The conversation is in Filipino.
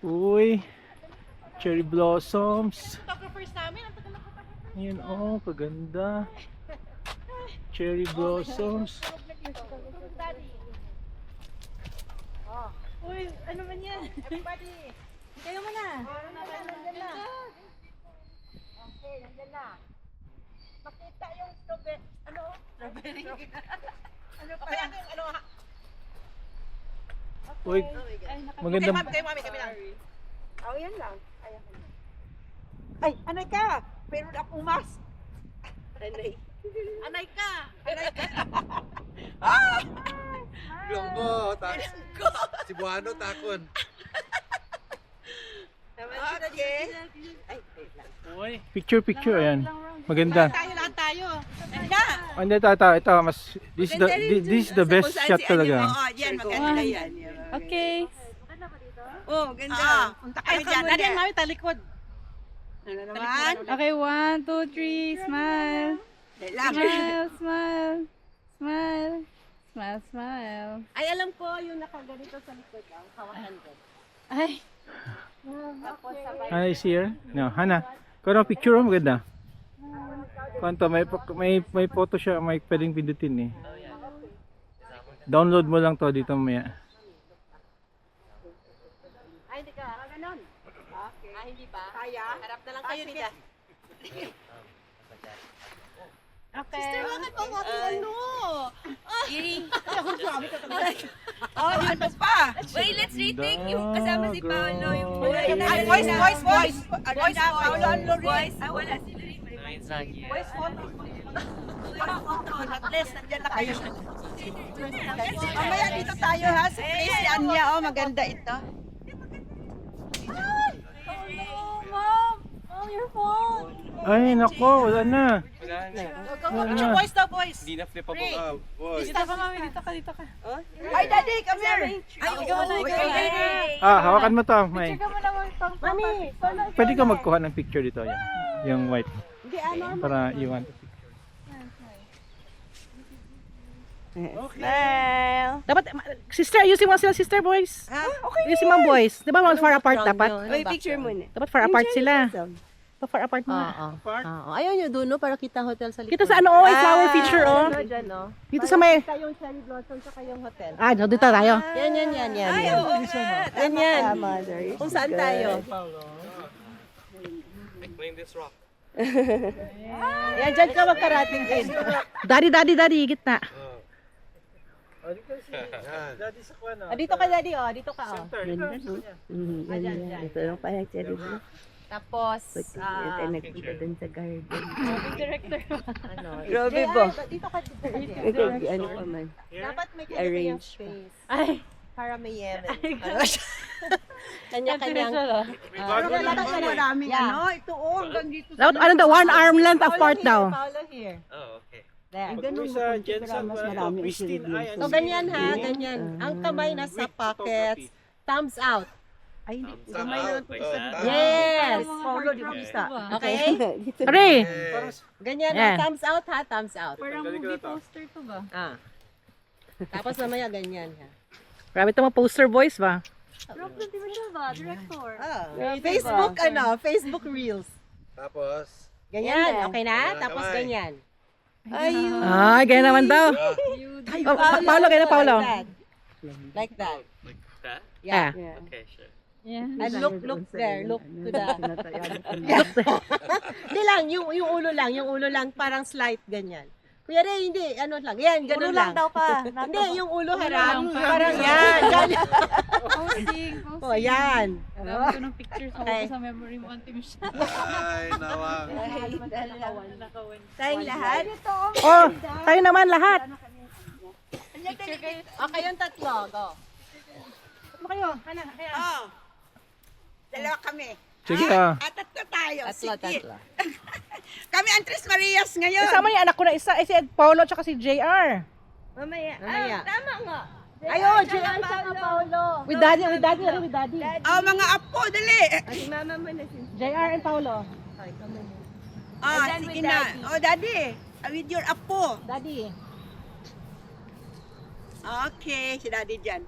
Uy, cherry blossoms. Photographers namin, ang tagal na Ayan, oh, kaganda. Cherry blossoms. Uy, ano man yan? Everybody, kayo muna. Nandyan na. Okay, nandyan na. Makita yung strawberry. Ano? Strawberry. Ano pa yan? Ano? Uy, magandang... Kayo mami, kami lang. Oh, yan lang. Ayan. Ay, anay ka. Pero ako mas. Anay. Anay ka. Anay ka. Longgo, si Buano takon. Picture, ayan. Maganda. Tayo lahat tayo. Ganda. Hindi, ito, mas... This is the best shot talaga. Oo, yan. Maganda yan. Okay. Oh, ganda. Punta kami dyan. Nariyan mami, talikod. Ano naman? Okay, 1, 2, 3, smile. Smile, smile. Smile. Smile, smile. Ay, alam ko yung nakaganito sa likod. Ang hawakan ko. Ay. Tapos sabay. Hana is here? No, Hana. Kung ano, picture mo, maganda. Kanto, may photo siya, may pwedeng pindutin eh. Download mo lang to dito mamaya. Ay, hindi ka. Ganon. Okay. Ah, hindi ba? Kaya? Harap na lang kayo nila. Okay. Sister, bakit mo ano? Oh, Ano pa? wait, let's retake yung kasama si Paolo. Yung Ay, voice. Voice, Paolo, ano rin? Voice. Ah, wala si Lorraine. Voice photo. At least, nandiyan na kayo. Mamaya dito tayo ha, sa place ni Anya. Oh, maganda ito. Ay, nako, wala na. Picture voice daw, voice. Hindi na flippable. Boy. Dito ka, mami. Dito ka. Ay, daddy, come here. Ay, ikaw na, ikaw na. Hawakan mo to, May. Ikaw mo naman pang Mami, Pwede ka magkuha ng picture dito, yan. Yung white. hindi ano. Para you want to Dapat, sister, ayusin mo sila sister boys. Okay. Ayusin mo ang boys. Di ba mga far apart dapat? Wait, picture muna. Dapat far apart sila. Dapat far apart mo. Ayaw nyo doon, no? Para kita hotel sa likod. Kita sa ano, flower feature, oh. Dyan, no? Dito sa may... Kayong cherry blossom sa kayong hotel. Dito tayo. Yan. Ay, oo nga. Yan. Kung saan tayo? Clean this rock. Yan, dyan ka magkarating din. Daddy, gitna. Daddy sa kuha na. Dito ka, daddy, oh. Dito ka, oh. Ito yung parang cherry blossom. Tapos, nagpunta dun sa garden. director. Grabe ba? Dito ka, Ano pa man. Dapat may Arrange kanya space. Ay. Para may yemen. kanya-kanyang... Pero maraming ano. Ito, oh. Hanggang dito. Dapat, ano daw, 1 arm length apart daw. Paolo here. Oh, okay. There. Pag may sa Jensen, Christine, ay, So, ganyan ha, ganyan. Ang kamay nasa pockets. Thumbs out. Ay, hindi. Gamay na lang po isa. Yes! Paolo, di ba isa? Okay? Tari! Ganyan, Yan. thumbs out ha, thumbs out. Parang movie poster to ba? Tapos mamaya ganyan ha. Grabe ito mga poster boys ba? Rock na diba ba? Director. Facebook Facebook Reels. Tapos, Ganyan, okay na? Tapos kamay. ganyan. Ay, gaya naman daw. Paulo, gaya na Paulo. Like that. like that? Yeah. Okay, sure. Yeah. And look there, look to the... Hindi lang, yung ulo lang, parang slight ganyan. Kuya Ray, hindi, ano lang, yan, ganun Ulo lang. lang daw pa. Hindi, yung ulo harap, lang, parang yan, ganyan. Posting. Oh, yan. Dami ko ng pictures ako Okay. sa memory mo, Auntie Michelle. Ay, nawang. Tayong lahat. Oh, tayo naman lahat. Picture kayo. Okay, yung tatlo, go. Oh. Dalawa kami. Sige ka. At tatlo tayo. Tatlo. Kami ang Tres Marias ngayon. Kasama niya anak ko na isa, si Paulo at si JR. Mamaya. Tama nga. Ayo, JR sa Paulo. With daddy. Oh, mga apo, dali. Si mama mo na si... JR and Paulo. Sige na. Oh, daddy. With your apo. Daddy. Okay, si daddy dyan.